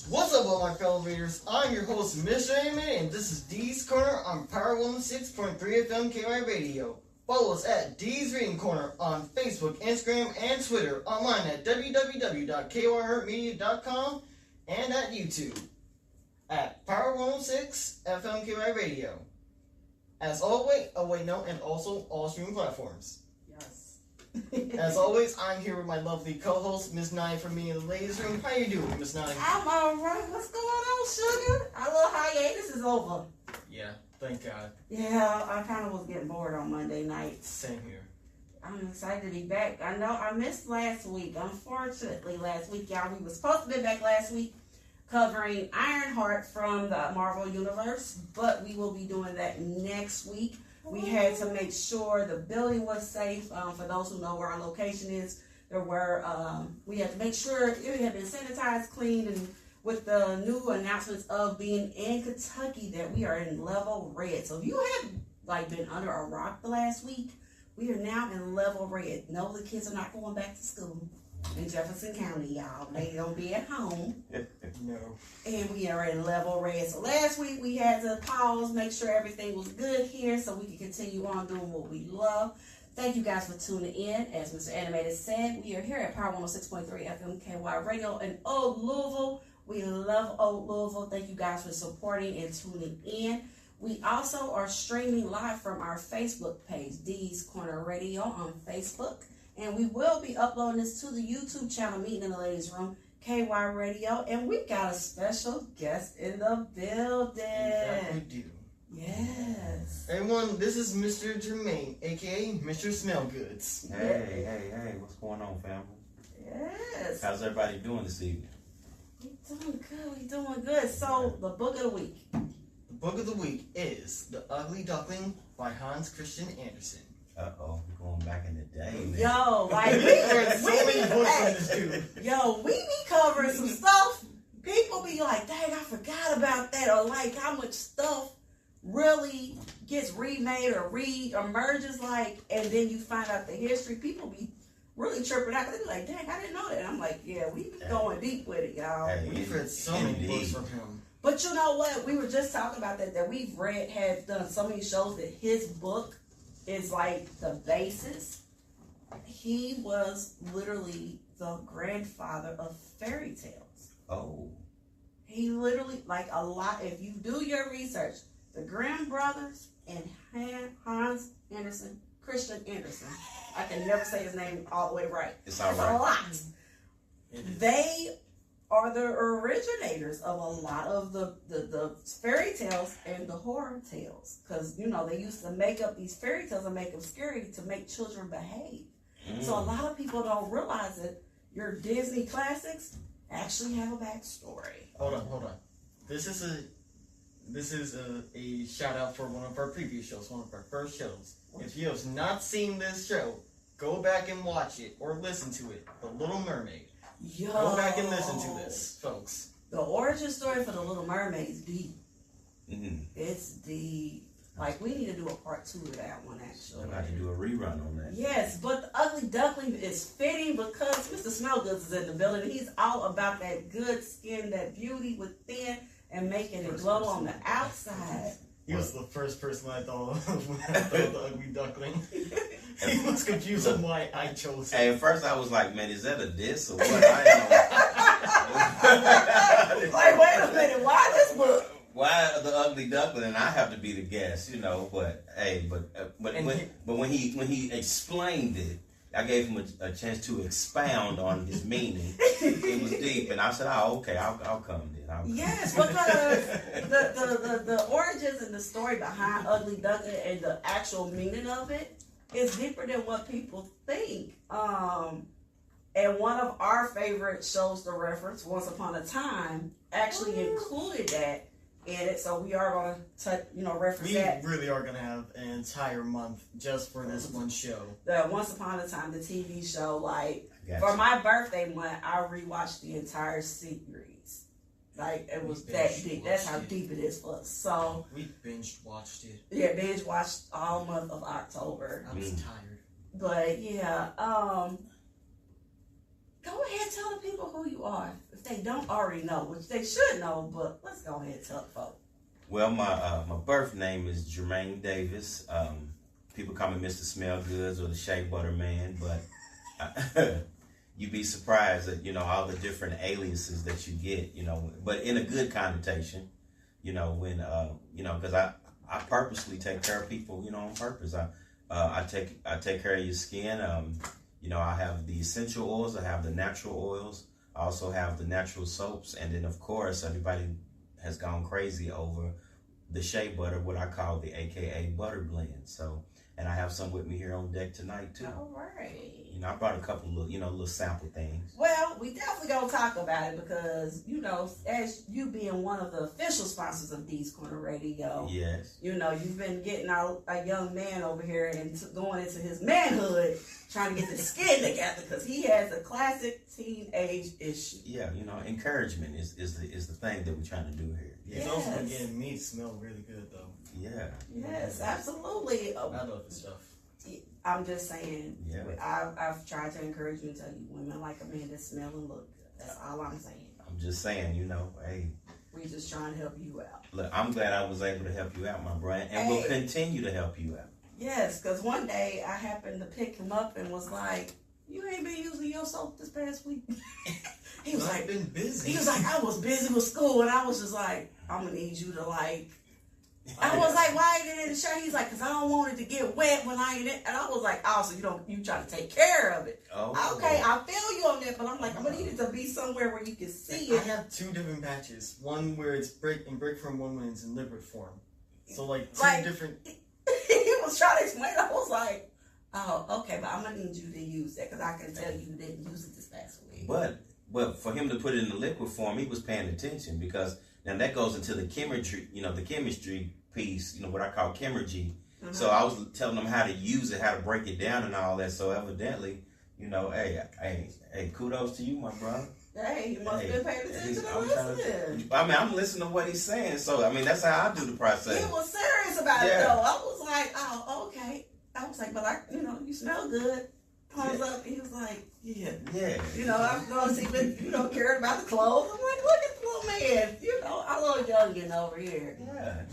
What's up, all my fellow readers? I'm your host, Mr. Jermaine, and this is D's Corner on Power 106.3 FM KY Radio. Follow us at D's Reading Corner on Facebook, Instagram, and Twitter. Online at www.kyheartmedia.com and at YouTube at Power 106 FM KY Radio. As always, and also all streaming platforms. Yes. As always, I'm here with my lovely co-host, Miss Nani from me in the ladies' room. How you doing, Miss Nani? I'm alright. What's going on, sugar? Our little hiatus is over. Yeah, thank God. Yeah, I kind of was getting bored on Monday nights. Same here. I'm excited to be back. I know I missed last week. Unfortunately, last week, y'all, we were supposed to be back last week covering Ironheart from the Marvel Universe, but we will be doing that next week. We had to make sure the building was safe. For those who know where our location is, we had to make sure it had been sanitized, cleaned, and with the new announcements of being in Kentucky that we are in level red. So if you have been under a rock the last week, we are now in level red. No, the kids are not going back to school in Jefferson County, y'all. They don't be at home. No. And we are in level red. So last week we had to pause, make sure everything was good here so we can continue on doing what we love. Thank you guys for tuning in. As Mr. Animated said, we are here at Power 106.3 FM KY Radio in Old Louisville. We love Old Louisville. Thank you guys for supporting and tuning in. We also are streaming live from our Facebook page, D's Corner Radio on Facebook. And we will be uploading this to the YouTube channel, Meeting in the Ladies Room, KY Radio. And we got a special guest in the building. That we do. Yes. Everyone, this is Mr. Jermaine, a.k.a. Mr. Smellgoods. Hey, what's going on, family? Yes. How's everybody doing this evening? We doing good. So, the book of the week. The book of the week is The Ugly Duckling by Hans Christian Andersen. Uh-oh, we're going back in the day, man. Yo, we be covering some stuff. People be like, dang, I forgot about that. Or like how much stuff really gets remade or re-emerges, and then you find out the history. People be really tripping out. They be like, dang, I didn't know that. And I'm like, yeah, we be going deep with it, y'all. We've read so many books from him. But you know what? We were just talking about that we've have done so many shows that his book is like the basis. He was literally the grandfather of fairy tales. Oh. He literally, if you do your research, the Grimm brothers and Hans Andersen, Christian Andersen, I can never say his name all the way right. It's all right. right. A lot. They are the originators of a lot of the fairy tales and the horror tales. Because, they used to make up these fairy tales and make them scary to make children behave. So a lot of people don't realize that your Disney classics actually have a backstory. Hold on. This is a shout out for one of our previous shows, one of our first shows. If you have not seen this show, go back and watch it or listen to it. The Little Mermaid. Yo. Go back and listen to this, folks. The origin story for the Little Mermaid is deep. Mm-hmm. It's deep. We need to do a part 2 of that one, actually. I'd like to do a rerun on that. Yes, but the Ugly Duckling is fitting because Mr. Smellgoods is in the building. He's all about that good skin, that beauty within, and making it glow on the outside. He was the first person I thought of when I thought of the Ugly Duckling. He was confused on why I chose him. Hey, at first I was like, man, is that a diss or what? Wait a minute, why this book? Why the Ugly Duckling? And I have to be the guest, But hey, when he explained it, I gave him a chance to expound on his meaning. It was deep, and I said, "Oh, okay, I'll come then." Yes, because the origins and the story behind Ugly Duckling and the actual meaning of it is deeper than what people think. And one of our favorite shows to reference, Once Upon a Time, actually included that in it. So we are going to, reference that. We really are going to have an entire month just for this one show. The Once Upon a Time, the TV show. For my birthday month, I rewatched the entire series. It was that deep. That's how deep it is for us. So we binge watched it. Yeah, binge watched all month of October. I was tired. But yeah, go ahead and tell the people who you are if they don't already know, which they should know, but let's go ahead and tell the folks. Well, my birth name is Jermaine Davis. People call me Mr. Smell Goods or the Shea Butter Man, but you'd be surprised at, all the different aliases that you get, but in a good connotation, when, because I purposely take care of people, on purpose. I take care of your skin. I have the essential oils. I have the natural oils. I also have the natural soaps. And then, of course, everybody has gone crazy over the shea butter, what I call the AKA butter blend. So, and I have some with me here on deck tonight, too. All right. I brought a couple of little sample things. Well, we definitely gonna talk about it because, as you being one of the official sponsors of D's Corner Radio. Yes. You've been getting out a young man over here and going into his manhood, trying to get the skin together because he has a classic teenage issue. Yeah, encouragement is the thing that we're trying to do here. Yeah, it's also been getting me to smell really good, though. Yeah. Yes, absolutely. I love the stuff. I'm just saying, yeah. I've tried to encourage you and tell you women like a man that smell and look good. That's all I'm saying. I'm just saying, hey. We're just trying to help you out. Look, I'm glad I was able to help you out, my brother, and we'll continue to help you out. Yes, because one day I happened to pick him up and was like, you ain't been using your soap this past week? He was like, been busy. He was like, I was busy with school, and I was just like, I'm going to need you to I was like, why ain't it in the shirt? He's like, because I don't want it to get wet when I ain't it. And I was like, oh, so you try to take care of it. Oh. Okay, I feel you on that, but I'm like, I'm going to need it to be somewhere where you can see it. I have two different patches. One where it's break form, one when it's in liquid form. So two different... He was trying to explain. I was like, oh, okay, but I'm going to need you to use that because I can tell you didn't use it this past week. But for him to put it in the liquid form, he was paying attention because... Now that goes into the chemistry, the chemistry piece, what I call chemistry. Mm-hmm. So I was telling them how to use it, how to break it down and all that. So evidently, hey, kudos to you, my brother. Hey, you must have been paying attention to listening. I'm listening to what he's saying. So, that's how I do the process. He was serious about it, though. I was like, oh, okay. I was like, but you smell good. Thumbs up. He was like, yeah. I'm going to see, caring about the clothes. I'm like, look at the little man. Our little youngin' over here. Yeah.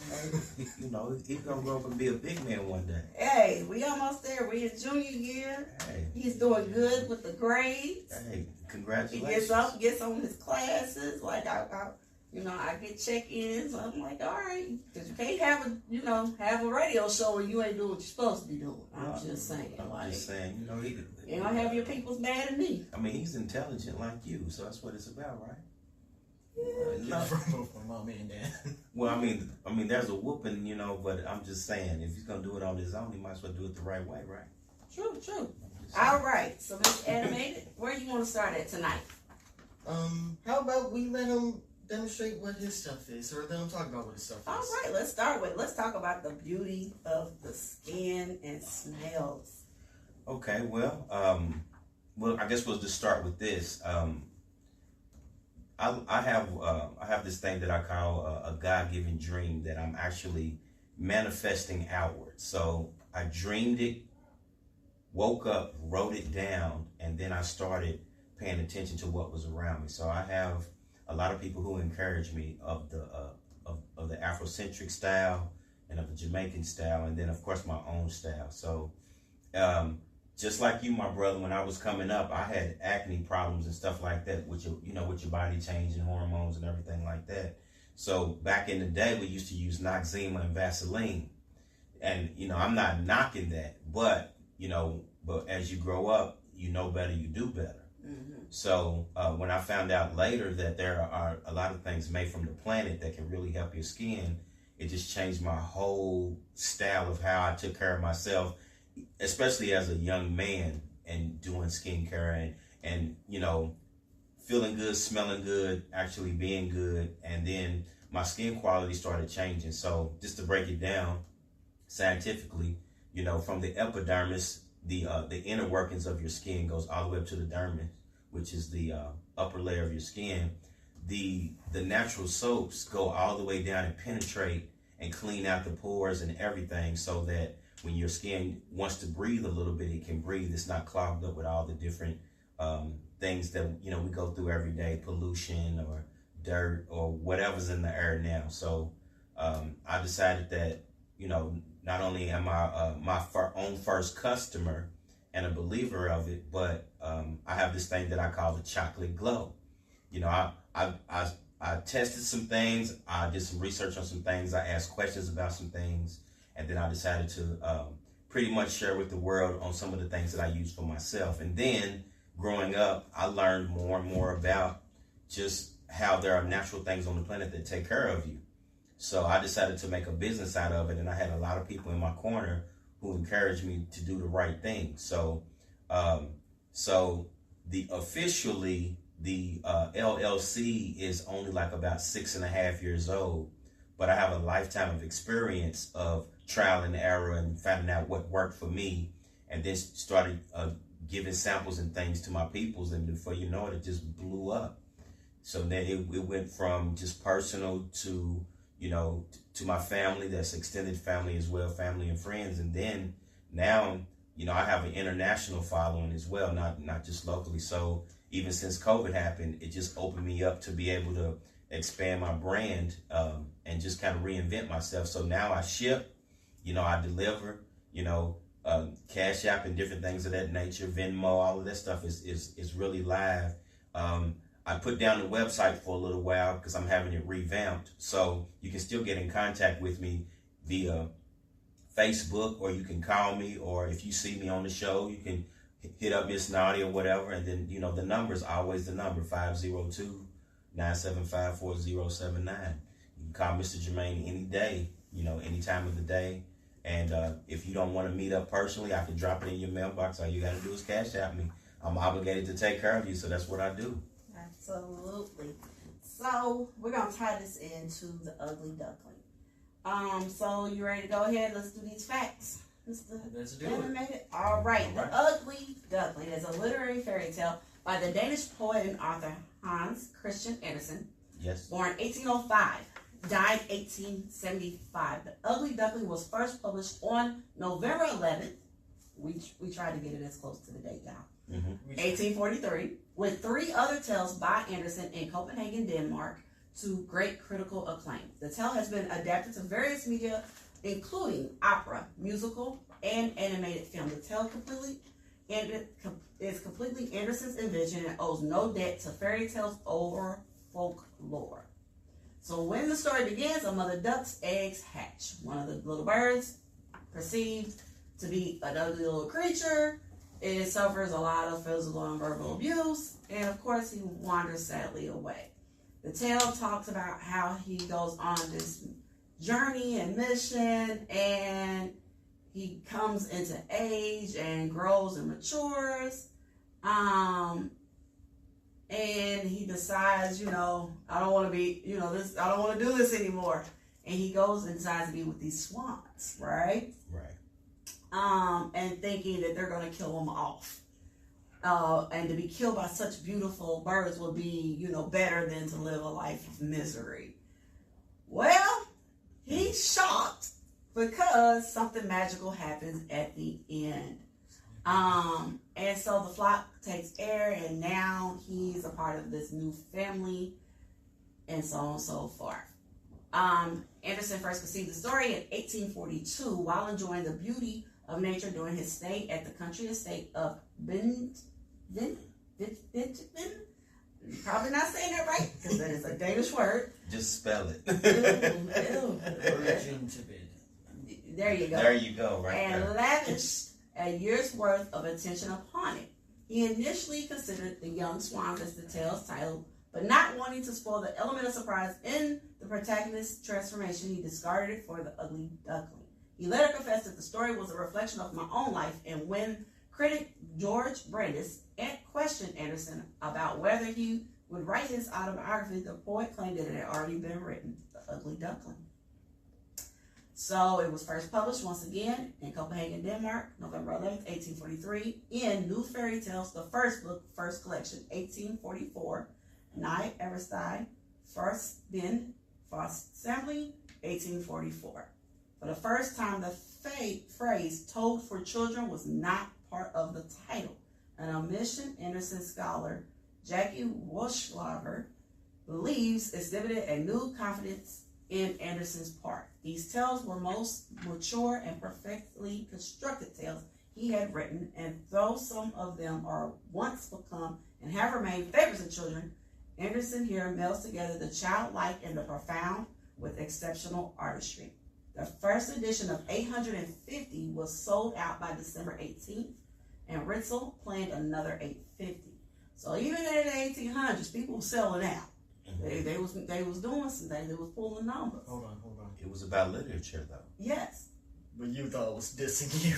He's going to grow up and be a big man one day. Hey, we almost there. We in junior year. Hey. He's doing good with the grades. Hey, congratulations. He gets on his classes. Like, I get check-ins. I'm like, all right. Because you can't have a radio show where you ain't doing what you're supposed to be doing. I'm just saying. You don't have your peoples mad at me. He's intelligent like you, so that's what it's about, right? Yeah. From mom and dad. Well, there's a whooping, but I'm just saying, if he's going to do it on his own, he might as well do it the right way, right? True. All right. So, Miss Animated, where you want to start at tonight? How about we let him demonstrate what his stuff is, or let him talk about what his stuff is? All right, let's talk about the beauty of the skin and smells. Okay, well, I guess we'll just start with this. I have this thing that I call a God-given dream that I'm actually manifesting outward. So I dreamed it, woke up, wrote it down, and then I started paying attention to what was around me. So I have a lot of people who encourage me of the Afrocentric style and of the Jamaican style, and then of course my own style. So just like you, my brother, when I was coming up, I had acne problems and stuff like that with your body changing hormones and everything like that. So back in the day, we used to use Noxzema and Vaseline, and I'm not knocking that, but as you grow up, you know better, you do better. Mm-hmm. So when I found out later that there are a lot of things made from the planet that can really help your skin, it just changed my whole style of how I took care of myself, especially as a young man, and doing skincare and feeling good, smelling good, actually being good. And then my skin quality started changing. So just to break it down scientifically, from the epidermis, the inner workings of your skin goes all the way up to the dermis, which is the upper layer of your skin. The natural soaps go all the way down and penetrate and clean out the pores and everything, so that when your skin wants to breathe a little bit, it can breathe. It's not clogged up with all the different things that, we go through every day, pollution or dirt or whatever's in the air now. So I decided that, not only am I my own first customer and a believer of it, but I have this thing that I call the chocolate glow. I tested some things. I did some research on some things. I asked questions about some things, and then I decided to pretty much share with the world on some of the things that I use for myself. And then growing up, I learned more and more about just how there are natural things on the planet that take care of you. So I decided to make a business out of it, and I had a lot of people in my corner who encouraged me to do the right thing. So, the LLC is only like about 6.5 years old, but I have a lifetime of experience of trial and error and finding out what worked for me, and then started giving samples and things to my peoples, and before you know it, it just blew up. So then it went from just personal to, to my family, that's extended family as well, family and friends. And then now, I have an international following as well, not just locally. So even since COVID happened, it just opened me up to be able to expand my brand and just kind of reinvent myself. So now I ship, I deliver, Cash App and different things of that nature, Venmo, all of that stuff is really live. I put down the website for a little while because I'm having it revamped. So you can still get in contact with me via Facebook, or you can call me, or if you see me on the show, you can hit up Miss Naughty or whatever. And then, the number is always the number, 502-975-4079. You can call Mr. Jermaine any day, any time of the day. And if you don't want to meet up personally, I can drop it in your mailbox. All you got to do is Cash App me. I'm obligated to take care of you, so that's what I do. Absolutely. So we're going to tie this into the Ugly Duckling. So you ready to go ahead? Let's do these facts. Let's do animated. it. All right. The Ugly Duckling is a literary fairy tale by the Danish poet and author Hans Christian Andersen. Yes. Born 1805, died 1875. The Ugly Duckling was first published on November 11th. We tried to get it as close to the date, y'all. 1843, with 3 other tales by Andersen in Copenhagen, Denmark, to great critical acclaim. The tale has been adapted to various media, including opera, musical, and animated film. The tale is completely Andersen's invention and owes no debt to fairy tales or folklore. So when the story begins, a mother duck's eggs hatch. One of the little birds, perceived to be an ugly little creature, it suffers a lot of physical and verbal abuse, and of course he wanders sadly away. The tale talks about how he goes on this journey and mission, and he comes into age and grows and matures, and he decides, I don't want to be, this, I don't want to do this anymore, and he goes and decides to be with these swans, right? Right. And thinking that they're going to kill him off. And to be killed by such beautiful birds would be, better than to live a life of misery. Well, he's shocked because something magical happens at the end. And so the flock takes air, and now he's a part of this new family, and so on and so forth. Andersen first conceived the story in 1842 while enjoying the beauty of nature during his stay at the country estate of Benjamin. Probably not saying that right, because that is a Danish word. Just spell it. There you go. There you go, right and there. Lavished a year's worth of attention upon it. He initially considered the young swans as the tale's title, but not wanting to spoil the element of surprise in the protagonist's transformation, he discarded it for the Ugly Duckling. He later confessed that the story was a reflection of my own life, and when critic George Brandes questioned Andersen about whether he would write his autobiography, the poet claimed that it had already been written, The Ugly Duckling. So it was first published once again in Copenhagen, Denmark, November 11th, 1843, in New Fairy Tales, the first book, first collection, 1844, Nye Everstad, First Bin, First Assembly, 1844. For the first time, the phrase told for children was not part of the title An omission Anderson scholar, Jackie Waschlaver, believes exhibited a new confidence in Anderson's part. These tales were most mature and perfectly constructed tales he had written, and though some of them are once become and have remained favorites of children, Anderson here melds together the childlike and the profound with exceptional artistry. The first edition of 850 was sold out by December 18th, and Ritzel planned another 850. So even in the 1800s, people were selling out. They was doing some things. They was pulling numbers. Hold on. It was about literature, though. Yes. But you thought it was dissing you.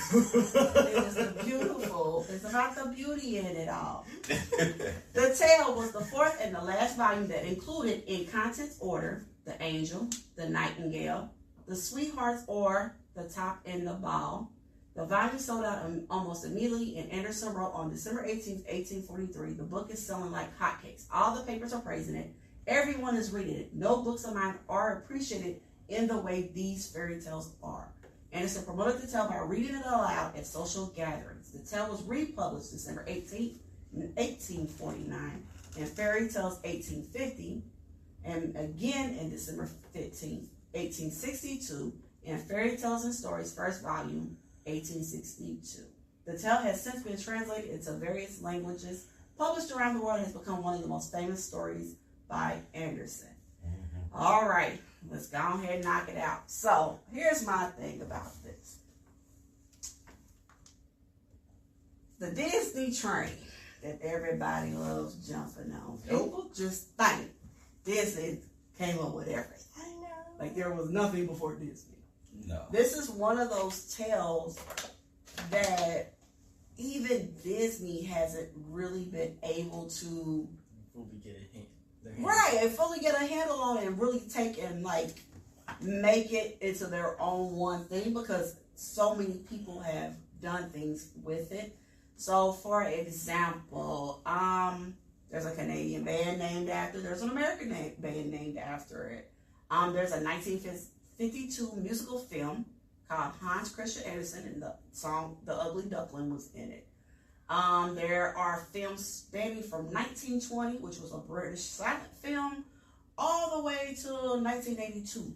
It was the beautiful. It's about the beauty in it all. The tale was the fourth and the last volume that included, in contents order, The Angel, The Nightingale, The Sweethearts, or The Top and the Ball. The volume sold out almost immediately, and Anderson wrote on December 18th, 1843, the book is selling like hotcakes. All the papers are praising it. Everyone is reading it. No books of mine are appreciated in the way these fairy tales are. Anderson promoted the tale by reading it aloud at social gatherings. The tale was republished December 18th, 1849, in Fairy Tales 1850, and again in December 15th, 1862, in Fairy Tales and Stories, first volume, 1862. The tale has since been translated into various languages, published around the world, and has become one of the most famous stories by Anderson. All right, let's go ahead and knock it out. So here's my thing about this. The Disney train that everybody loves jumping on. People just think Disney came up with everything. I know. Like there was nothing before Disney. No. This is one of those tales that even Disney hasn't really been able to fully get a hint. Right, and fully get a handle on it and really take and like make it into their own one thing, because so many people have done things with it. So for example, there's a Canadian band named after, there's an American band named after it. There's a 1952 musical film called Hans Christian Andersen, and the song The Ugly Duckling was in it. There are films spanning from 1920, which was a British silent film, all the way to 1982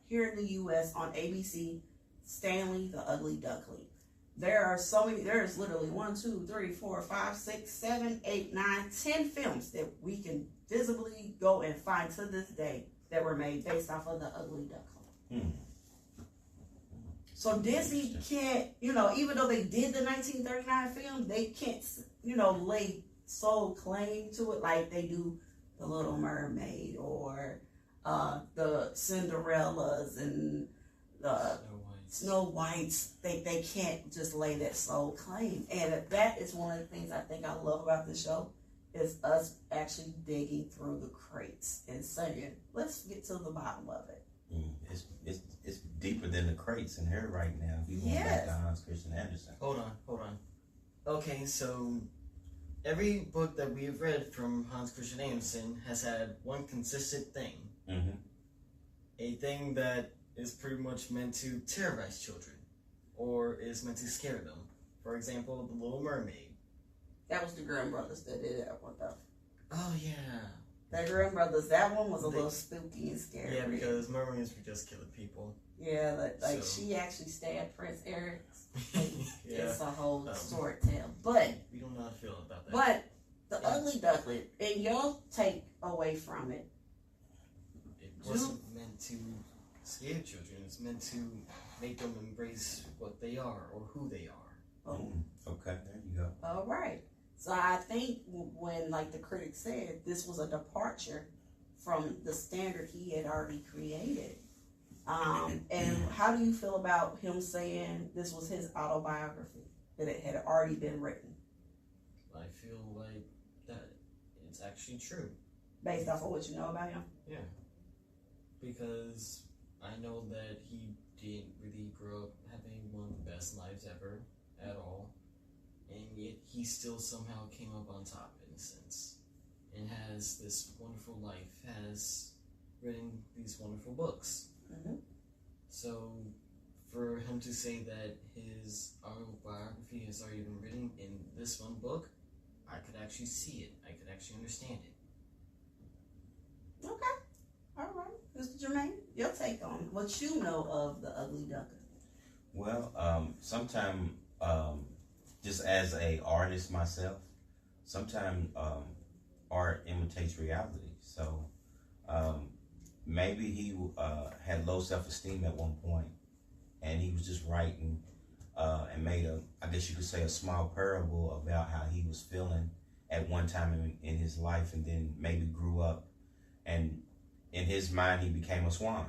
here in the U.S. on ABC, Stanley the Ugly Duckling. There are so many, there's literally 1, 2, 3, 4, 5, 6, 7, 8, 9, 10 films that we can visibly go and find to this day that were made based off of the Ugly Duckling. So Disney can't, even though they did the 1939 film, they can't, lay sole claim to it like they do The Little Mermaid or the Cinderellas and the Snow Whites. They can't just lay that sole claim. And that is one of the things I think I love about the show, is us actually digging through the crates and saying, let's get to the bottom of it. It's deeper than the crates in here right now. If you want back to Hans Christian Andersen. Hold on. Okay, so every book that we've read from Hans Christian Andersen has had one consistent thing. A thing that is pretty much meant to terrorize children, or is meant to scare them. For example, The Little Mermaid. That was the Grimm brothers that did that one, though. Oh, yeah. The Grimm brothers, that one was a little spooky and scary. Yeah, because mermaids were just killing people. Yeah, she actually stabbed Prince Eric. Yeah. It's a whole short tale. But we don't know how to feel about that. But the Ugly Duckling, and your take away from it. It wasn't meant to scare children. It's meant to make them embrace what they are or who they are. Oh. Okay, there you go. All right. So I think when, like the critic said, this was a departure from the standard he had already created. And how do you feel about him saying this was his autobiography, that it had already been written? I feel like that it's actually true. Based off of what you know about him? Yeah. Because I know that he didn't really grow up having one of the best lives ever at all. And yet he still somehow came up on top in a sense. And has this wonderful life, has written these wonderful books. So for him to say that his autobiography has already been written in this one book, I could actually see it. I could actually understand it. Okay. All right. Mr. Jermaine, your take on what you know of the Ugly Duckling. Well, sometimes, just as a artist myself, sometimes art imitates reality. So maybe he had low self-esteem at one point, and he was just writing and made I guess you could say, a small parable about how he was feeling at one time in his life, and then maybe grew up, and in his mind he became a swan.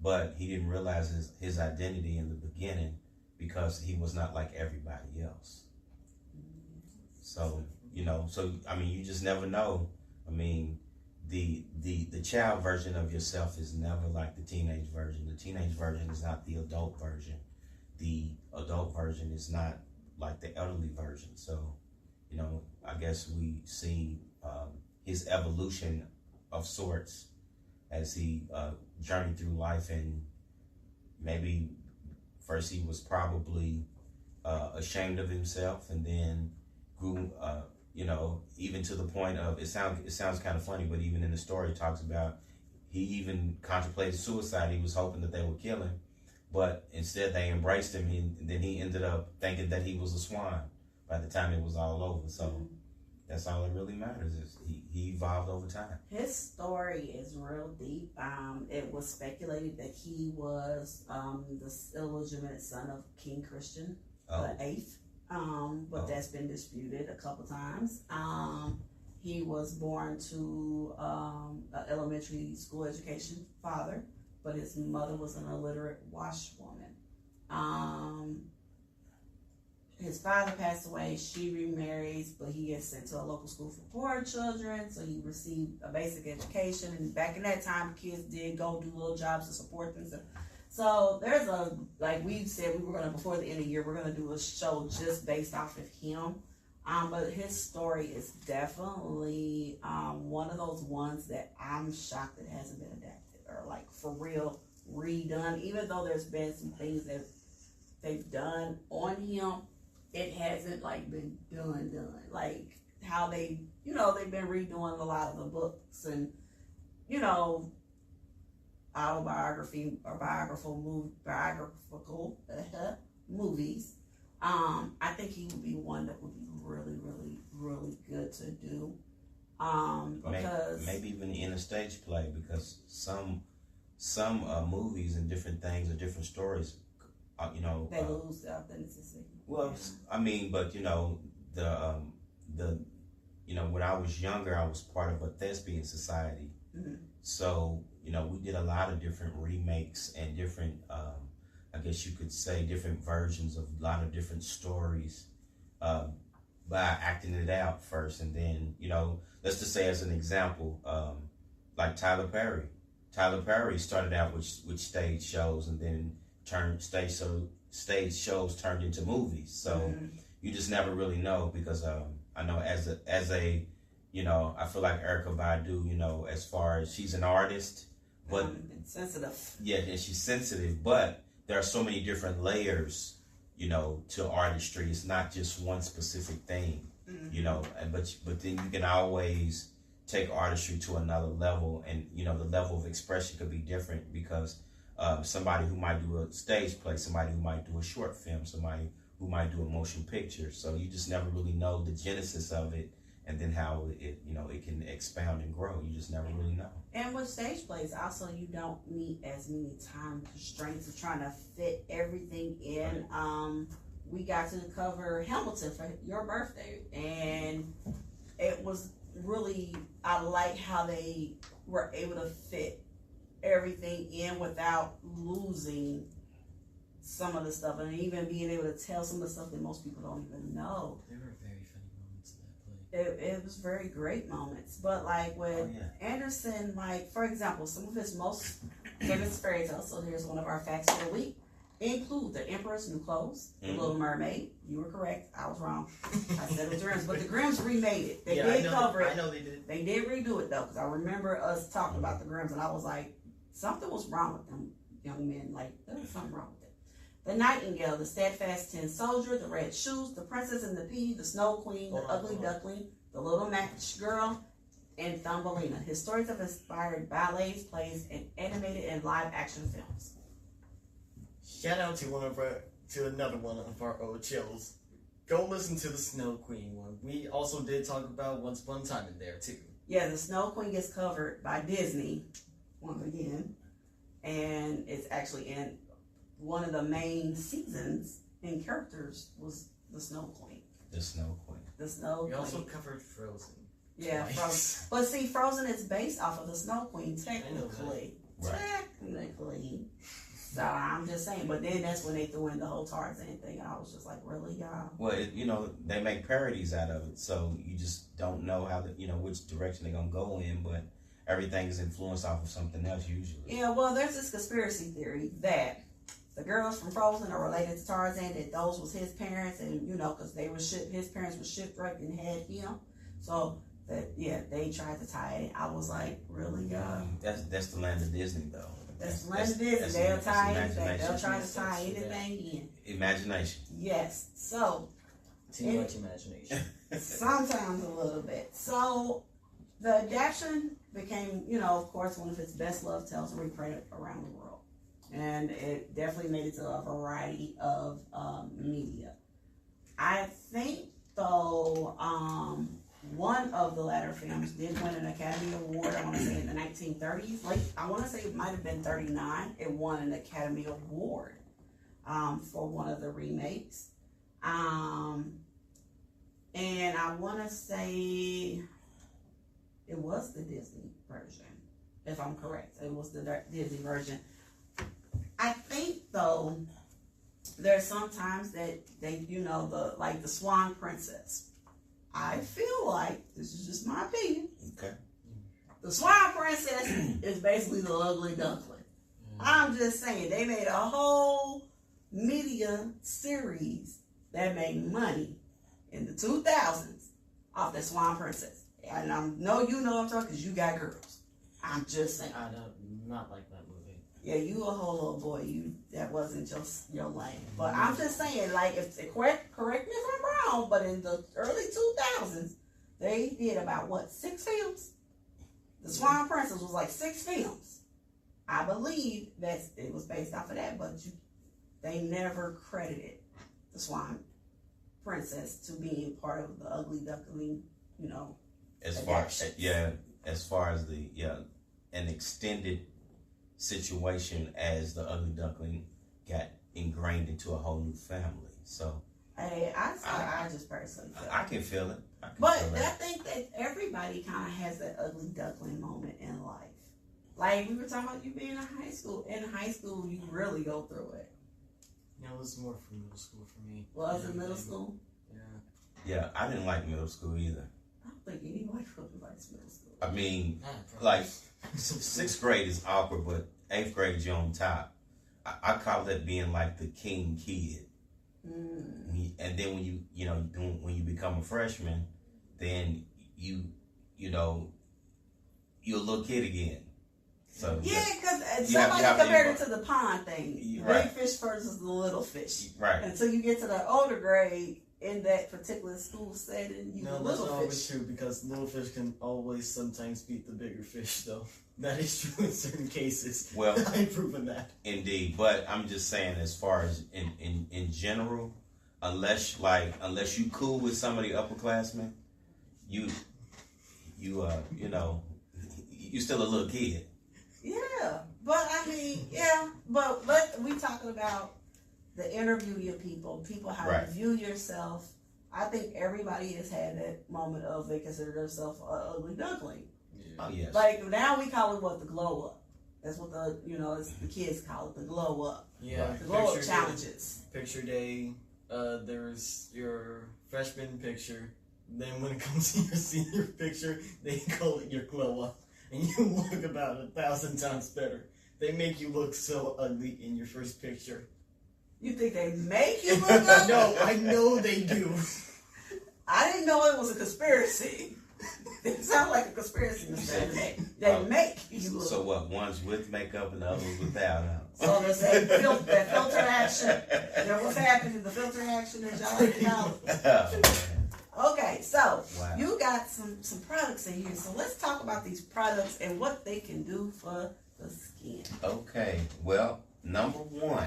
But he didn't realize his identity in the beginning because he was not like everybody else. So, I mean, you just never know. I mean, the child version of yourself is never like the teenage version. The teenage version is not the adult version. The adult version is not like the elderly version. So, I guess we see his evolution of sorts as he journeyed through life, and maybe first he was probably ashamed of himself, and then grew, even to the point of, it sounds kind of funny, but even in the story it talks about he even contemplated suicide. He was hoping that they would kill him, but instead they embraced him, and then he ended up thinking that he was a swan by the time it was all over. So that's all that really matters, is he evolved over time. His story is real deep. It was speculated that he was the illegitimate son of King Christian the Eighth, but that's been disputed a couple times. He was born to an elementary school education father, but his mother was an illiterate washwoman. His father passed away, she remarries, but he gets sent to a local school for poor children, so he received a basic education. And back in that time, kids did go do little jobs to support themselves. So there's like we said, before the end of the year, we're going to do a show just based off of him. But his story is definitely one of those ones that I'm shocked it hasn't been adapted or like for real redone. Even though there's been some things that they've done on him, it hasn't like been done. Like how they've been redoing a lot of the books and, autobiography or biographical movies. I think he would be one that would be really, really, really good to do. Because maybe even in a stage play, because some movies and different things or different stories, they lose the authenticity. Well, yeah. I mean, but when I was younger, I was part of a thespian society. Mm-hmm. So, we did a lot of different remakes and different, I guess you could say, different versions of a lot of different stories by acting it out first. And then, let's just say as an example, like Tyler Perry. Tyler Perry started out with stage shows, and then stage shows turned into movies. So you just never really know, because I know as a I feel like Erykah Badu, as far as she's an artist, but sensitive. Yeah, and she's sensitive, but there are so many different layers, to artistry. It's not just one specific thing, but then you can always take artistry to another level, and the level of expression could be different, because somebody who might do a stage play, somebody who might do a short film, somebody who might do a motion picture. So you just never really know the genesis of it, and then how it can expound and grow. You just never really know. And with stage plays, also, you don't meet as many time constraints of trying to fit everything in. Right. We got to cover Hamilton for your birthday, and it was really, I like how they were able to fit everything in without losing some of the stuff, and even being able to tell some of the stuff that most people don't even know. There were very funny moments in that play. It was very great moments, but like with Anderson, like for example, some of his most famous fairy tales, so here's one of our facts for the week, include The Emperor's New Clothes, The Little Mermaid. You were correct, I was wrong. I said it was Grimm's, but the Grimm's remade it. They did cover it. I know they did. They did redo it though, because I remember us talking about the Grimm's, and I was like, something was wrong with them young men. Like, there was something wrong with it. the Nightingale, the Steadfast Tin Soldier, the Red Shoes, the Princess and the Pea, the Snow Queen, the Ugly Duckling, the Little Match Girl, and Thumbelina. His stories have inspired ballets, plays, and animated and live action films. Shout out to another one of our old chills. Go listen to the Snow Queen one. We also did talk about Once Upon a Time in there too. Yeah, the Snow Queen gets covered by Disney once again, and it's actually in one of the main seasons and characters was the Snow Queen. The Snow Queen. The Snow Queen. We also covered Frozen. Yeah, Frozen. But see, Frozen is based off of the Snow Queen, technically. Right. Technically. So I'm just saying, but then that's when they threw in the whole Tarzan thing. I was just like, really, y'all? Well, they make parodies out of it, so you just don't know how which direction they're gonna go in, but everything is influenced off of something else usually. Yeah, well, there's this conspiracy theory that the girls from Frozen are related to Tarzan, that those was his parents, and because his parents were shipwrecked and had him. So that they tried to tie it. I was like, really, y'all? That's the land of Disney, though. That's the land of Disney. They'll tie anything. They'll try to tie anything in. Imagination. Yes. So. Too much imagination. Sometimes a little bit. So the adaptation became, of course, one of his best loved tales and reprinted around the world. And it definitely made it to a variety of media. I think, though, one of the latter films did win an Academy Award, I want to say in the 1930s. I want to say it might have been 39. It won an Academy Award for one of the remakes. And I want to say it was the Disney version, if I'm correct. It was the Disney version. I think, though, there's sometimes that they, the Swan Princess. I feel like, this is just my opinion. Okay. The Swan Princess is basically the Ugly Duckling. I'm just saying, they made a whole media series that made money in the 2000s off the Swan Princess. And I know you know what I'm talking because you got girls. I'm just saying. I don't not like that movie. Yeah, you a whole little boy. That wasn't your lane. But I'm just saying, correct me if I'm wrong, but in the early 2000s, they did about 6 films? The Swan Princess was 6 films. I believe that it was based off of that, but they never credited the Swan Princess to being part of the Ugly Duckling, As far as an extended situation as the Ugly Duckling got ingrained into a whole new family. So I just personally feel I can feel it. But I think that everybody kind of has that Ugly Duckling moment in life. Like we were talking about you being in high school. In high school, you really go through it. It was more from middle school for me. Was it middle school? Yeah, I didn't like middle school either. I don't think anybody really likes middle school. I mean, 6th grade is awkward, but 8th grade you're on top. I call that being like the king kid. And then when you become a freshman, then you're a little kid again. So because somebody compared it to the pond thing. Right. Big fish versus the little fish. Right. Until you get to the older grade in that particular school setting, you the little that's fish. always true because little fish can always sometimes beat the bigger fish, though. That is true in certain cases. Well, I've proven that. Indeed, but I'm just saying, as far as in general, unless you cool with some of the upperclassmen, you still a little kid. Yeah, but I mean, but we talking about the interviewing people how right. you view yourself. I think everybody has had that moment of they consider themselves an ugly duckling. Yeah. Oh yes. Now we call it the glow up. That's what the kids call it, the glow up. Yeah, the glow up challenges. Picture day. There's your freshman picture. Then when it comes to your senior picture, they call it your glow up. And you look about 1,000 times better. They make you look so ugly in your first picture. You think they make you look ugly? No, I know they do. I didn't know it was a conspiracy. It sounds like a conspiracy. They make So what? One's with makeup and the other was without. So there's that filter action. What's happening? The filter action that y'all like to call it. Okay, so you got some products in here. So let's talk about these products and what they can do for the skin. Okay, well, number one,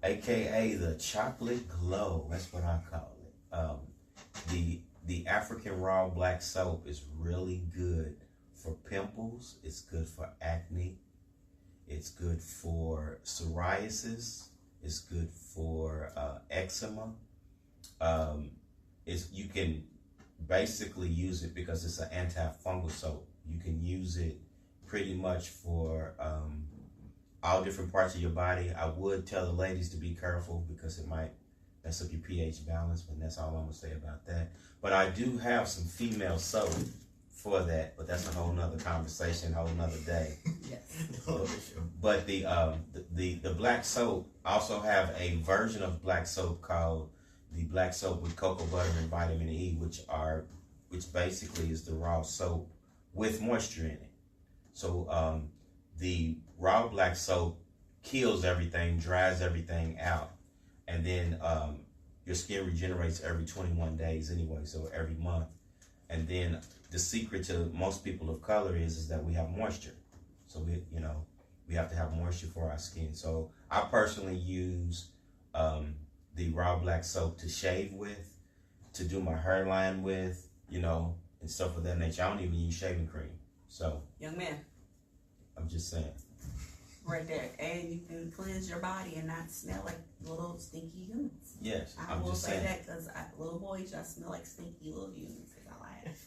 aka the chocolate glow. That's what I call it. The African raw black soap is really good for pimples. It's good for acne. It's good for psoriasis. It's good for eczema. You can basically use it because it's an antifungal soap. You can use it pretty much for all different parts of your body. I would tell the ladies to be careful because it might mess up your pH balance, but that's all I'm going to say about that. But I do have some female soap for that, but that's a whole nother conversation, a whole nother day. Yes. But the black soap, also have a version of black soap called the black soap with cocoa butter and vitamin E, which basically is the raw soap with moisture in it. So the raw black soap kills everything, dries everything out, and then your skin regenerates every 21 days anyway, so every month. And then the secret to most people of color is that we have moisture. So we have to have moisture for our skin. So I personally use the raw black soap to shave with, to do my hairline with, and stuff of that nature. I don't even use shaving cream. So young man, I'm just saying. Right there. And you can cleanse your body and not smell like little stinky humans. Yes, I will say that because little boys, y'all smell like stinky little humans.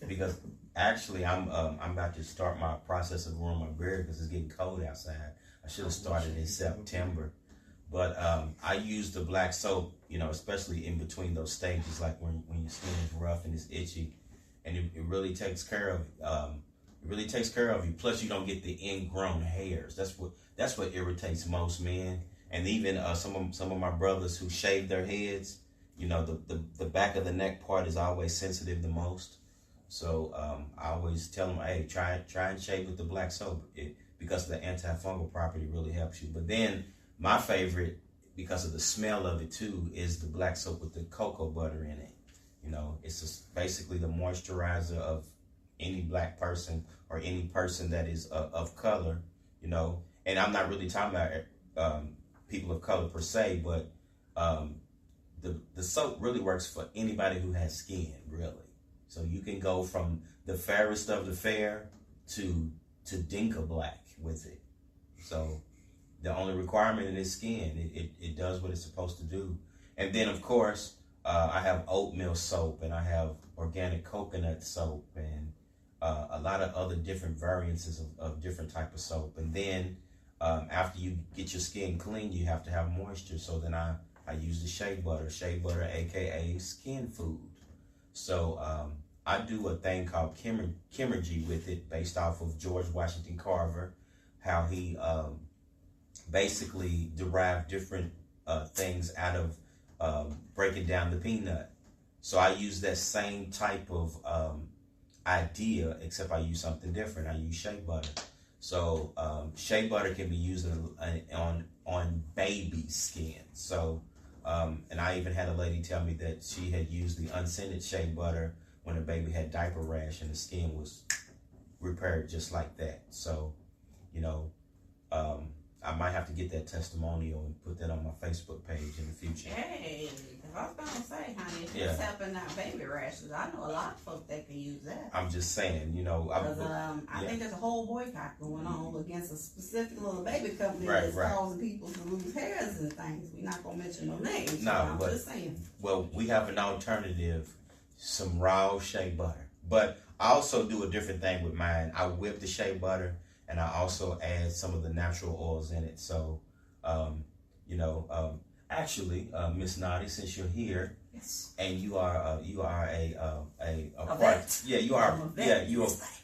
Because actually, I'm about to start my process of growing my beard because it's getting cold outside. I should have started in September. But I use the black soap, especially in between those stages, like when your skin is rough and it's itchy. And it really takes care of you. Plus, you don't get the ingrown hairs. That's what irritates most men, and even some of my brothers who shave their heads. The back of the neck part is always sensitive the most. So I always tell them, hey, try and shave with the black soap because the antifungal property really helps you. But then my favorite, because of the smell of it too, is the black soap with the cocoa butter in it. It's just basically the moisturizer of any black person or any person that is of color, and I'm not really talking about people of color per se, but the soap really works for anybody who has skin, really. So you can go from the fairest of the fair to Dinka black with it. So the only requirement is skin. It does what it's supposed to do. And then, of course, I have oatmeal soap, and I have organic coconut soap, and a lot of other different variances of different type of soap. And then after you get your skin clean, you have to have moisture. So then I use the shea butter, aka skin food. So I do a thing called chemurgy with it, based off of George Washington Carver, how he basically derived different things out of breaking down the peanut. So I use that same type of idea, except I use something different. I use shea butter. So shea butter can be used on baby skin. So and I even had a lady tell me that she had used the unscented shea butter when her baby had diaper rash and the skin was repaired just like that. So, I might have to get that testimonial and put that on my Facebook page in the future. Hey, I was going to say, honey, if it's helping out baby rashes, I know a lot of folks that can use that. I'm just saying, I think there's a whole boycott going on against a specific little baby company that's causing people to lose hairs and things. We're not going to mention no names. No, I'm just saying. Well, we have an alternative, some raw shea butter. But I also do a different thing with mine. I whip the shea butter, and I also add some of the natural oils in it. So, actually, Miss Naughty, since you're here, yes, and you're a vet. Yeah, you are. Yeah,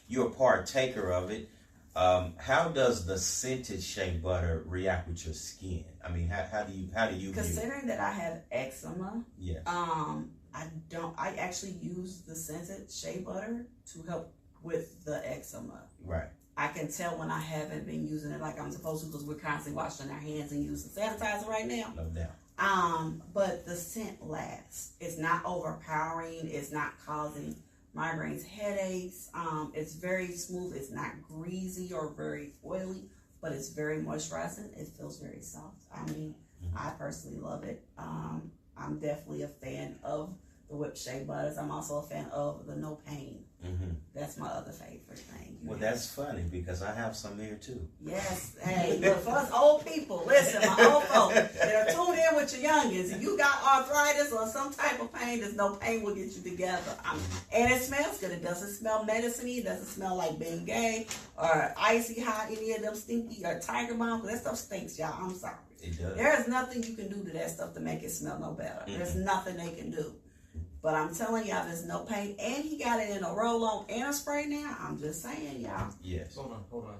you're a partaker of it. How does the scented shea butter react with your skin? I mean, how do you considering that I have eczema? Yeah. I actually use the scented shea butter to help with the eczema. Right. I can tell when I haven't been using it like I'm supposed to, because we're constantly washing our hands and using sanitizer right now. No doubt. But the scent lasts. It's not overpowering. It's not causing migraines, headaches. It's very smooth. It's not greasy or very oily, but it's very moisturizing. It feels very soft. I mean, I personally love it. I'm definitely a fan of the whipped shea butters. I'm also a fan of the no pain. That's my other favorite thing. Well, that's funny because I have some here too. Yes. Hey, look, for us old people, listen, my old folks that are tuned in with your youngins, if you got arthritis or some type of pain, there's no pain will get you together. And it smells good. It doesn't smell medicine-y. It doesn't smell like Bengay or Icy Hot, any of them stinky, or Tiger Balm. That stuff stinks, y'all. I'm sorry. It does. There is nothing you can do to that stuff to make it smell no better. There's nothing they can do. But I'm telling y'all, there's no pain. And he got it in a roll-on and a spray now. I'm just saying, y'all. Yes. Hold on.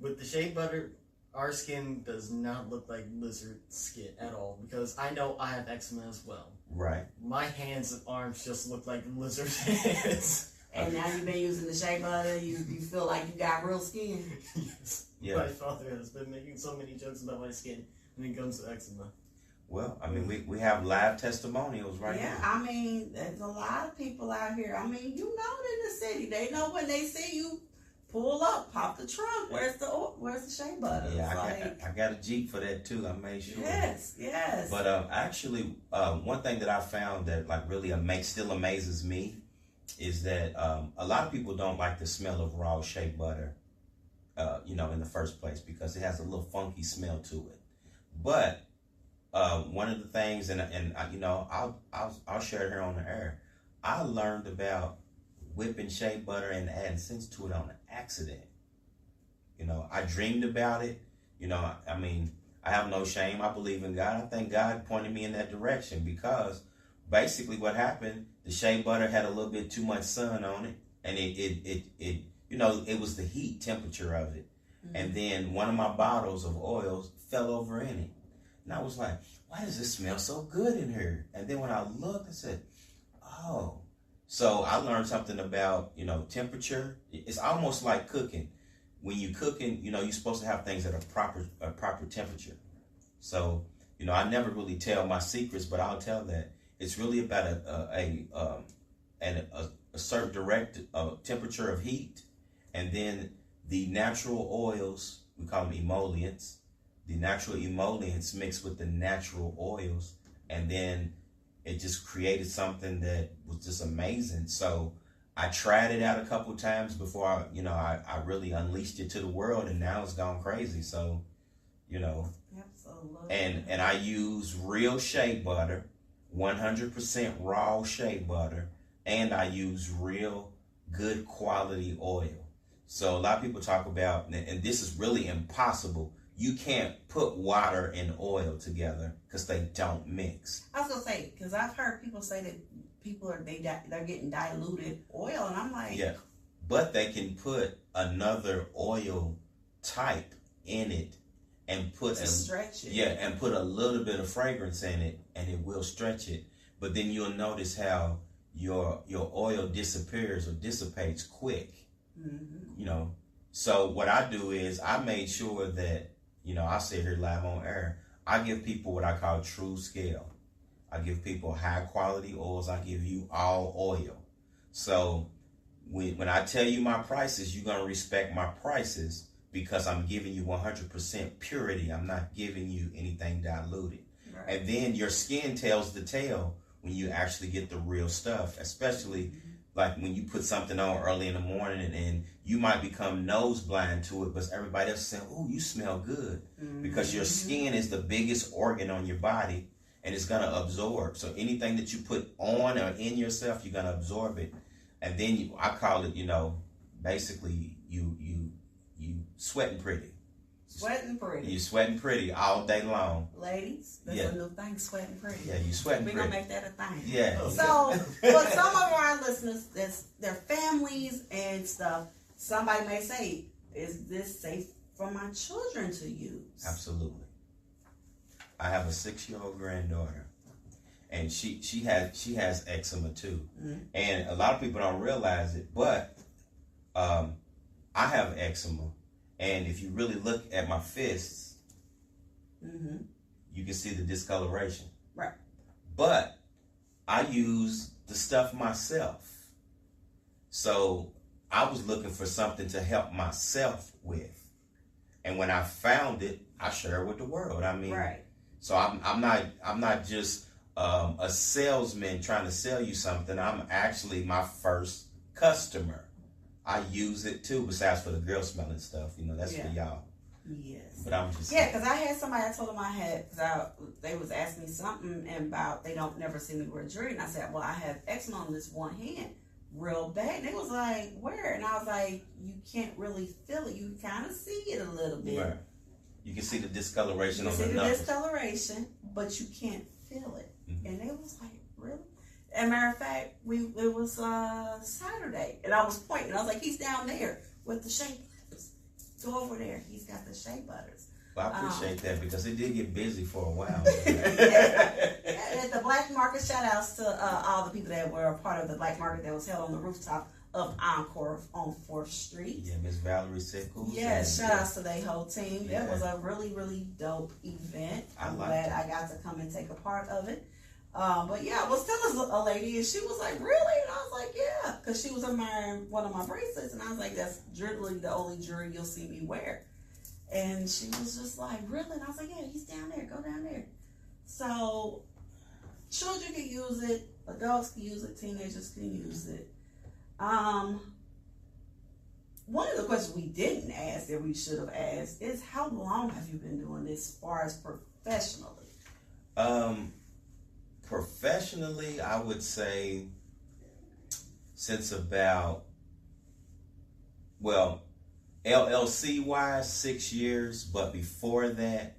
With the shea butter, our skin does not look like lizard skin at all. Because I know I have eczema as well. Right. My hands and arms just look like lizard hands. And now you've been using the shea butter. You feel like you got real skin. Yes. Yeah. My father has been making so many jokes about my skin when it comes to eczema. Well, I mean, we have live testimonials right Yeah, now. I mean, there's a lot of people out here. I mean, you know it in the city. They know when they see you pull up, pop the trunk. Where's the shea butter? Yeah, I got a Jeep for that too. I made sure. Yes. But actually, one thing that I found that like really still amazes me is that a lot of people don't like the smell of raw shea butter, in the first place because it has a little funky smell to it. But one of the things, and I'll share it here on the air. I learned about whipping shea butter and adding scents to it on an accident. I dreamed about it. I mean, I have no shame. I believe in God. I think God pointed me in that direction because basically what happened, the shea butter had a little bit too much sun on it, and it was the heat temperature of it. And then one of my bottles of oils fell over in it. And I was like, why does it smell so good in here? And then when I looked, I said, oh. So I learned something about, temperature. It's almost like cooking. When you're cooking, you're supposed to have things at a proper temperature. So, I never really tell my secrets, but I'll tell that it's really about a certain direct temperature of heat. And then the natural oils, we call them emollients. The natural emollients mixed with the natural oils, and then it just created something that was just amazing. So I tried it out a couple times before I really unleashed it to the world, and now it's gone crazy. So, Absolutely. And I use real shea butter, 100% raw shea butter, and I use real good quality oil. So a lot of people talk about, and this is really impossible. You can't put water and oil together because they don't mix. I was gonna say, because I've heard people say that they're getting diluted oil, and I'm like, yeah, but they can put another oil type in it and stretch it. Yeah, and put a little bit of fragrance in it, and it will stretch it. But then you'll notice how your oil disappears or dissipates quick. So what I do is I made sure that. I sit here live on air. I give people what I call true scale. I give people high quality oils. I give you all oil. So when I tell you my prices, you're going to respect my prices because I'm giving you 100% purity. I'm not giving you anything diluted. Right. And then your skin tells the tale when you actually get the real stuff, especially like when you put something on early in the morning and you might become nose blind to it, but everybody else is saying, oh, you smell good. Because your skin is the biggest organ on your body and it's going to absorb. So anything that you put on or in yourself, you're going to absorb it. And then I call it, basically you sweating pretty. Sweating pretty. You're sweating pretty all day long. Ladies, that's a new thing, sweating pretty. Yeah, you're sweating We're pretty. We're going to make that a thing. Yeah. So, for some of our listeners, their families and stuff, somebody may say, is this safe for my children to use? Absolutely. I have a 6-year-old granddaughter, and she has eczema too. And a lot of people don't realize it, but I have eczema, and if you really look at my fists, you can see the discoloration. Right. But I use the stuff myself. So I was looking for something to help myself with. And when I found it, I share it with the world. I mean, right. So I'm not just a salesman trying to sell you something. I'm actually my first customer. I use it too, besides for the girl smelling stuff. You know, that's for y'all. Yes. But I'm just because I had somebody, I told them I had, they was asking me something about they don't never see me wear jewelry, and I said, well, I have eczema on this one hand, real bad. And they was like, where? And I was like, you can't really feel it. You kind of see it a little bit. Right. You can see the discoloration on the knuckles. You knuckles. see the discoloration, but you can't feel it. And they was like, really? As a matter of fact, it was Saturday, and I was pointing. I was like, he's down there with the shea butters. Go over there. He's got the shea butters. Well, I appreciate that because it did get busy for a while. At the Black Market, shout outs to all the people that were a part of the Black Market that was held on the rooftop of Encore on 4th Street. Yeah, Miss Valerie Sickles. Yes, shout outs to their whole team. Yeah. It was a really, really dope event. I'm glad I got to come and take a part of it. But yeah, I was telling a lady, and she was like, really? And I was like, yeah, because she was admiring one of my bracelets, and I was like, that's literally the only jewelry you'll see me wear. And she was just like, really? And I was like, yeah, he's down there. Go down there. So children can use it, adults can use it, teenagers can use it. One of the questions we didn't ask that we should have asked is, how long have you been doing this as far as professionally? Professionally, I would say since about, well, LLC wise, 6 years, but before that,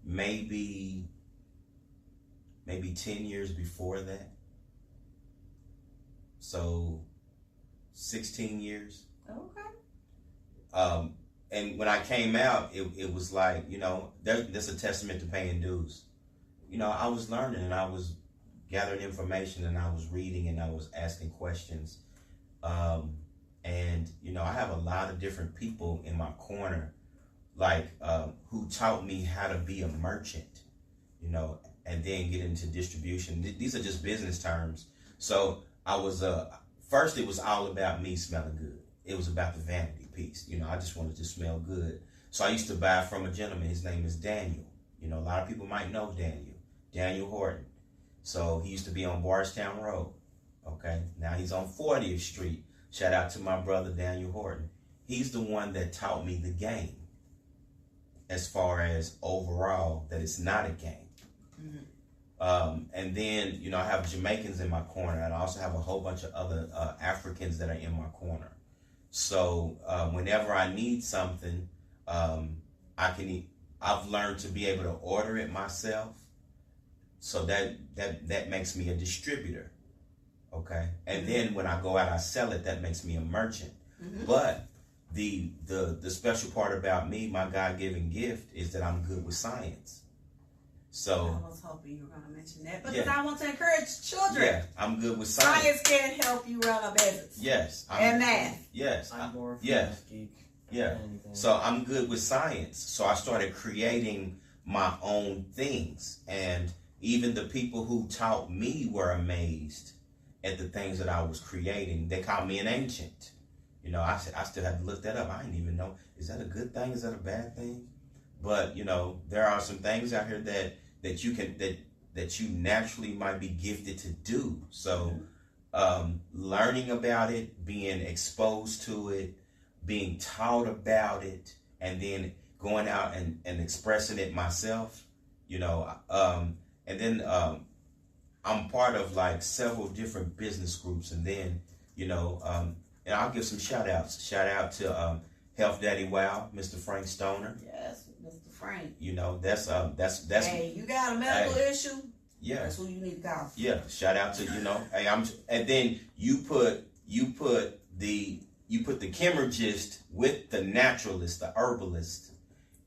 maybe 10 years before that. So 16 years. Okay. And when I came out, it was like, you know, that's a testament to paying dues. You know, I was learning and I was gathering information and I was reading and I was asking questions. And, you know, I have a lot of different people in my corner, like, who taught me how to be a merchant, you know, and then get into distribution. These are just business terms. So I was, first it was all about me smelling good. It was about the vanity piece. You know, I just wanted to smell good. So I used to buy from a gentleman. His name is Daniel. You know, a lot of people might know Daniel Horton. So he used to be on Bardstown Road. Okay. Now he's on 40th Street. Shout out to my brother, Daniel Horton. He's the one that taught me the game as far as overall that it's not a game. And then, you know, I have Jamaicans in my corner, and I also have a whole bunch of other Africans that are in my corner. So whenever I need something, I've learned to be able to order it myself. So that makes me a distributor. Okay. And then when I go out, I sell it. That makes me a merchant. But the special part about me, my God-given gift, is that I'm good with science. So I was hoping you were going to mention that because I want to encourage children. Yeah, I'm good with science. Science can help you run a business. Yes. And math. Yes. I'm more of a yes. geek. Yeah. So I'm good with science. So I started creating my own things. And even the people who taught me were amazed at the things that I was creating. They called me an ancient. You know, I still had to look that up. I didn't even know, is that a good thing? Is that a bad thing? But, you know, there are some things out here that you naturally might be gifted to do. So learning about it, being exposed to it, being taught about it, and then going out and expressing it myself, you know, and then I'm part of like several different business groups. And then, you know, and I'll give some shout outs. Shout out to Health Daddy Wow, Mr. Frank Stoner. Yes, Mr. Frank. You know, that's hey, you got a medical issue? Yeah. That's who you need to call. Yeah. Shout out to, you know, hey, and then you put the chemurgist with the naturalist, the herbalist,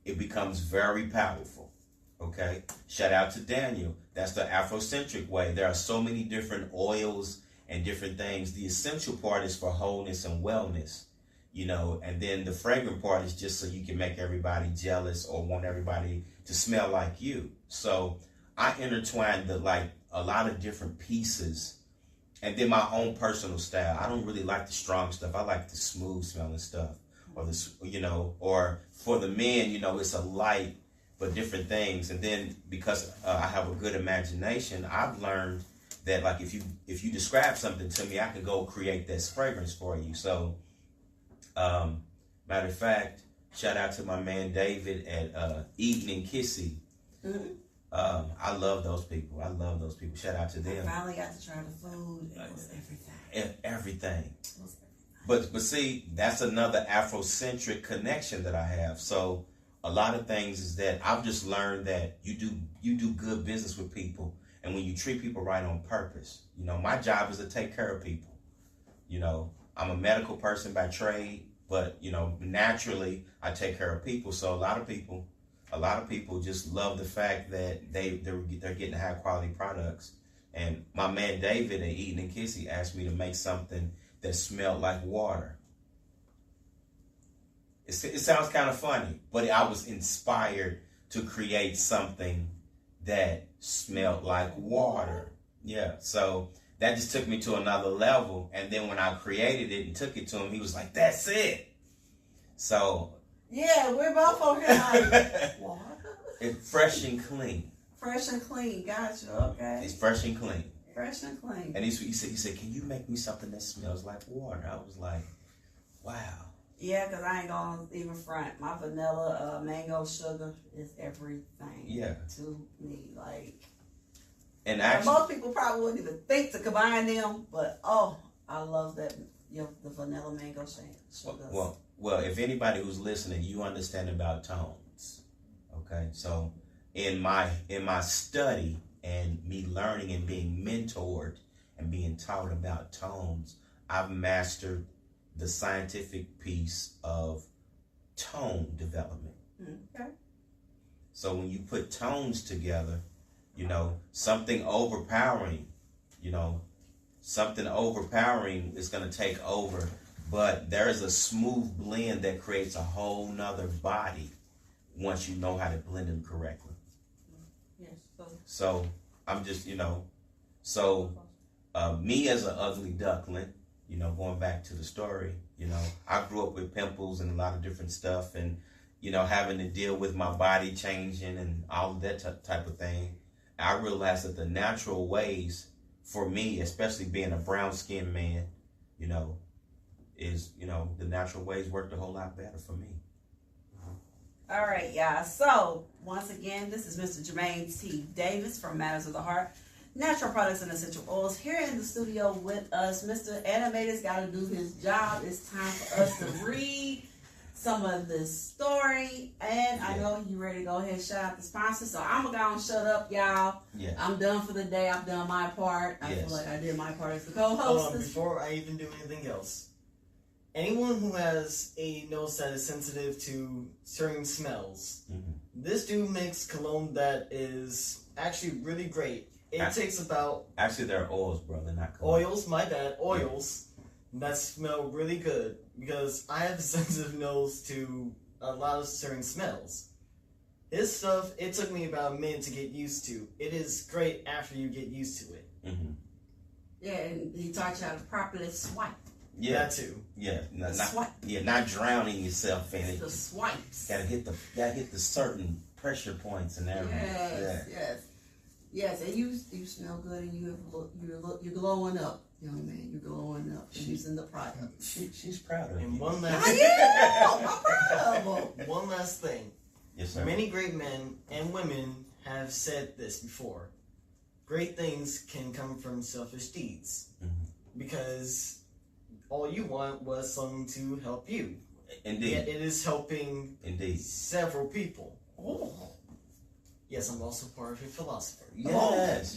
it becomes very powerful. Okay. Shout out to Daniel. That's the Afrocentric way. There are so many different oils and different things. The essential part is for wholeness and wellness. you know, and then the fragrant part is just so you can make everybody jealous or want everybody to smell like you. So I intertwined a lot of different pieces, and then my own personal style. I don't really like the strong stuff. I like the smooth smelling stuff, or this, you know, or for the men, you know, it's a light but different things. And then because I have a good imagination, I've learned that like if you describe something to me, I can go create this fragrance for you. So matter of fact, shout out to my man David at Eating and Kissy. Mm-hmm. I love those people. Shout out to them. I finally got to try the food. It was everything. Everything. But see, that's another Afrocentric connection that I have. So a lot of things is that I've just learned that you do good business with people, and when you treat people right on purpose. You know, my job is to take care of people. You know, I'm a medical person by trade, but you know, naturally I take care of people. So a lot of people just love the fact that they're getting high quality products. And my man David at Eating and Kissy asked me to make something that smelled like water. It sounds kind of funny, but I was inspired to create something that smelled like water. Yeah, so that just took me to another level. And then when I created it and took it to him, he was like, "That's it." So yeah, we're both over here like water. It's fresh and clean. Fresh and clean, gotcha. Okay. It's fresh and clean. Fresh and clean. And he said, "Can you make me something that smells like water?" I was like, "Wow." Yeah, because I ain't gonna even front. My vanilla mango sugar is everything. Yeah. To me, like. And actually, most people probably wouldn't even think to combine them, but I love that. The vanilla mango sugar. Well, if anybody who's listening, you understand about tones. Okay, so in my study and me learning and being mentored and being taught about tones, I've mastered the scientific piece of tone development. Okay. So when you put tones together, you know, something overpowering is going to take over, but there is a smooth blend that creates a whole nother body once you know how to blend them correctly. Yes. So I'm just, me as an ugly duckling, you know, going back to the story, you know, I grew up with pimples and a lot of different stuff, and, you know, having to deal with my body changing and all of that type of thing. I realized that the natural ways for me, especially being a brown-skinned man, you know, is, you know, the natural ways worked a whole lot better for me. All right, y'all. So, once again, this is Mr. Jermaine T. Davis from Matters of the Heart, Natural Products and Essential Oils. Here in the studio with us, Mr. Animator's got to do his job. It's time for us to read some of this story. And I know you ready to go ahead and shout out the sponsor. So, I'm going to go and shut up, y'all. Yeah. I'm done for the day. I've done my part. I feel like I did my part as the co-host. Before I even do anything else, anyone who has a nose that is sensitive to certain smells, this dude makes cologne that is actually really great. It takes about... Actually, they're oils, brother, not cologne. Oils, my bad. Oils that smell really good, because I have a sensitive nose to a lot of certain smells. His stuff, it took me about a minute to get used to. It is great after you get used to it. Mm-hmm. Yeah, and he taught you how to properly swipe. Yeah, that too. Yeah, not drowning yourself in it. The swipes. Gotta hit the certain pressure points and everything. Yes, and you smell good, and you're glowing up, young man. You're glowing up using the product. She's proud of and you. One last I'm proud of him. One last thing. Yes, sir. Many great men and women have said this before. Great things can come from selfish deeds, because all you want was someone to help you. Indeed. Yet it is helping several people. Oh. Yes, I'm also part of a philosopher. Yes.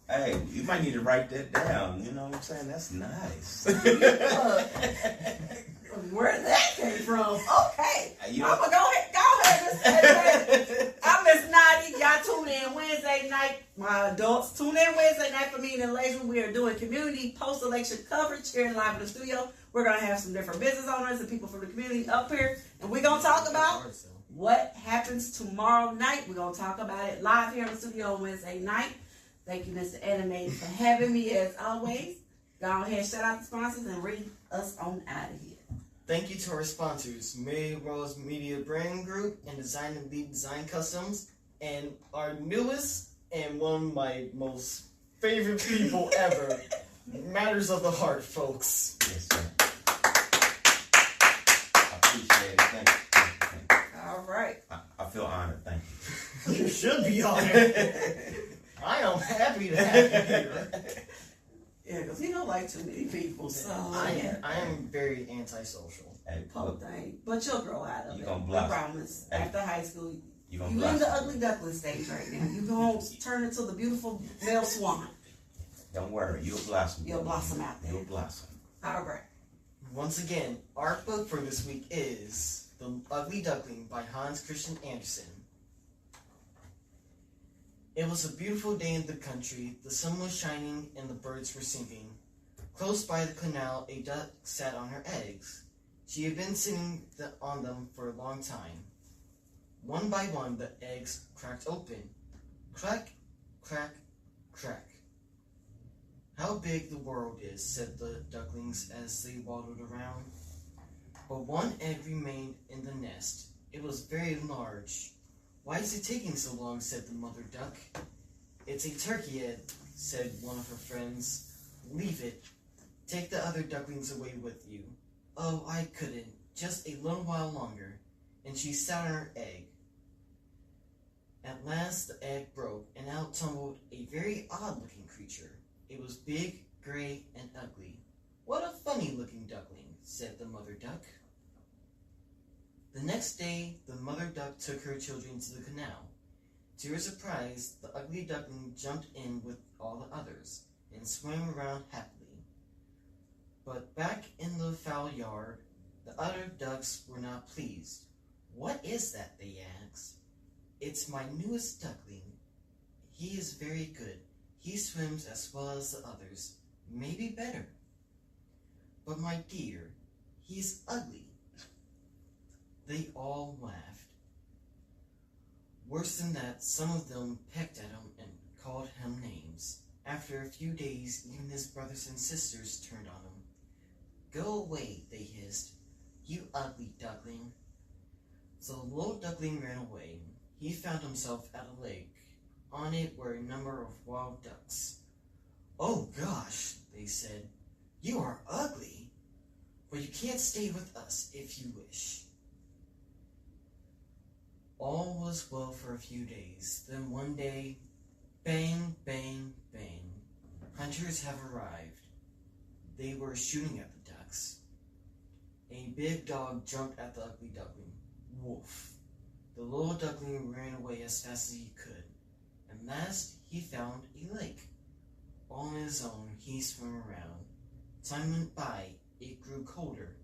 Hey, you might need to write that down. You know what I'm saying? That's nice. Where that came from? Okay. Mama, go ahead. I'm Miss Naughty. Y'all tune in Wednesday night. My adults tune in Wednesday night for me and Elijah. We are doing community post-election coverage here live in the studio. We're going to have some different business owners and people from the community up here. And we're going to talk about what happens tomorrow night. We're going to talk about it live here in the studio on Wednesday night. Thank you, Mr. Anime, for having me as always. Go ahead, shout out the sponsors and read us on out of here. Thank you to our sponsors, Mary Rose Media Brand Group and Design and Lead Design Customs, and our newest and one of my most favorite people ever, Matters of the Heart, folks. Yes, sir. I appreciate it. Thank you. All right. I feel honored. Thank you. You should be honored. I am happy to have you here. Yeah, because he don't like too many people, so I am very antisocial. Hey, poor thing. But you'll grow out of it. Gonna I blossom. promise. Hey. After high school, You in the ugly duckling stage right now. You're going to turn into the beautiful male swan. Don't worry, you'll blossom. You'll blossom out there. You'll blossom. All right. Once again, our book for this week is The Ugly Duckling by Hans Christian Andersen. It was a beautiful day in the country. The sun was shining and the birds were singing. Close by the canal, a duck sat on her eggs. She had been sitting on them for a long time. One by one, the eggs cracked open. Crack, crack, crack. How big the world is, said the ducklings as they waddled around. But one egg remained in the nest. It was very large. Why is it taking so long, said the mother duck. It's a turkey egg, said one of her friends. Leave it. Take the other ducklings away with you. Oh, I couldn't. Just a little while longer. And she sat on her egg. At last the egg broke, and out tumbled a very odd-looking creature. It was big, gray, and ugly. What a funny-looking duckling, said the mother duck. The next day, the mother duck took her children to the canal. To her surprise, the ugly duckling jumped in with all the others and swam around happily. But back in the fowl yard, the other ducks were not pleased. What is that, they asked. It's my newest duckling. He is very good. He swims as well as the others, maybe better. But my dear, he's ugly. They all laughed. Worse than that, some of them pecked at him and called him names. After a few days, even his brothers and sisters turned on him. Go away, they hissed. You ugly duckling. So the little duckling ran away. He found himself at a lake. On it were a number of wild ducks. Oh gosh, they said. You are ugly. But you can't stay with us if you wish. All was well for a few days. Then one day, bang, bang, bang. Hunters have arrived. They were shooting at the ducks. A big dog jumped at the ugly duckling. Woof. The little duckling ran away as fast as he could. At last, he found a lake. All on his own, he swam around. Time went by. It grew colder.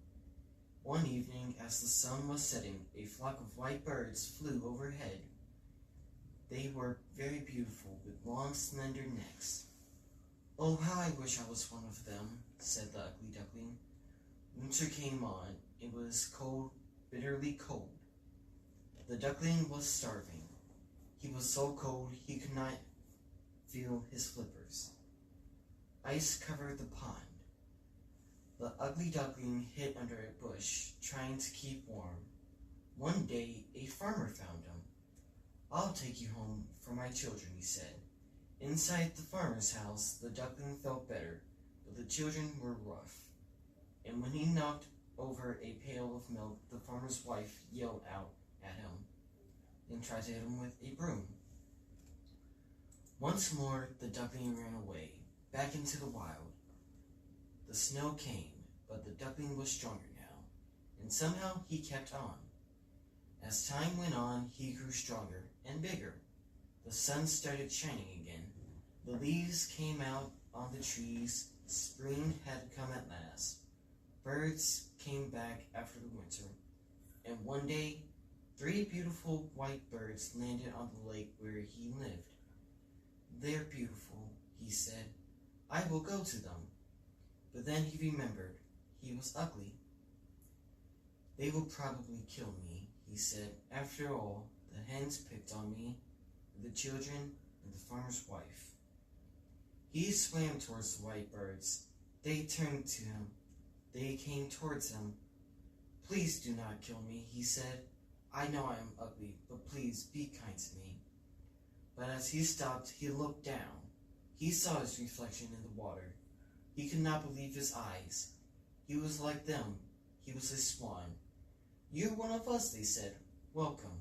One evening, as the sun was setting, a flock of white birds flew overhead. They were very beautiful, with long, slender necks. Oh, how I wish I was one of them, said the ugly duckling. Winter came on. It was cold, bitterly cold. The duckling was starving. He was so cold he could not feel his flippers. Ice covered the pond. The ugly duckling hid under a bush, trying to keep warm. One day, a farmer found him. I'll take you home for my children, he said. Inside the farmer's house, the duckling felt better, but the children were rough. And when he knocked over a pail of milk, the farmer's wife yelled out at him and tried to hit him with a broom. Once more, the duckling ran away, back into the wild. The snow came, but the duckling was stronger now, and somehow he kept on. As time went on, he grew stronger and bigger. The sun started shining again. The leaves came out on the trees. Spring had come at last. Birds came back after the winter. And one day, 3 beautiful white birds landed on the lake where he lived. They're beautiful, he said, I will go to them. But then he remembered he was ugly. They will probably kill me, he said. After all, the hens picked on me, the children, and the farmer's wife. He swam towards the white birds. They turned to him. They came towards him. Please do not kill me, he said. I know I am ugly, but please be kind to me. But as he stopped, he looked down. He saw his reflection in the water. He could not believe his eyes. He was like them. He was a swan. You're one of us, they said. Welcome.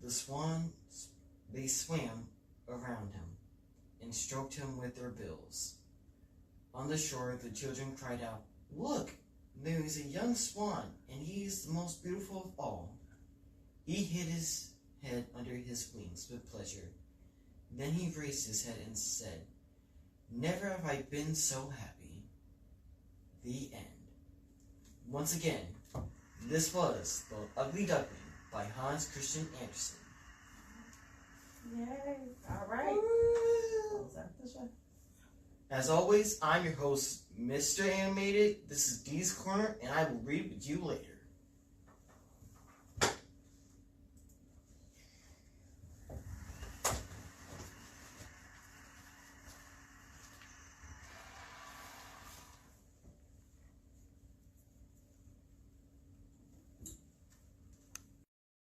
The swans, they swam around him and stroked him with their bills. On the shore, the children cried out, Look, there is a young swan, and he is the most beautiful of all. He hid his head under his wings with pleasure. Then he raised his head and said, Never have I been so happy. The end. Once again, this was The Ugly Duckling by Hans Christian Andersen. Yay. All right. Close out the show. As always, I'm your host, Mr. Animated. This is Dee's Corner, and I will read with you later.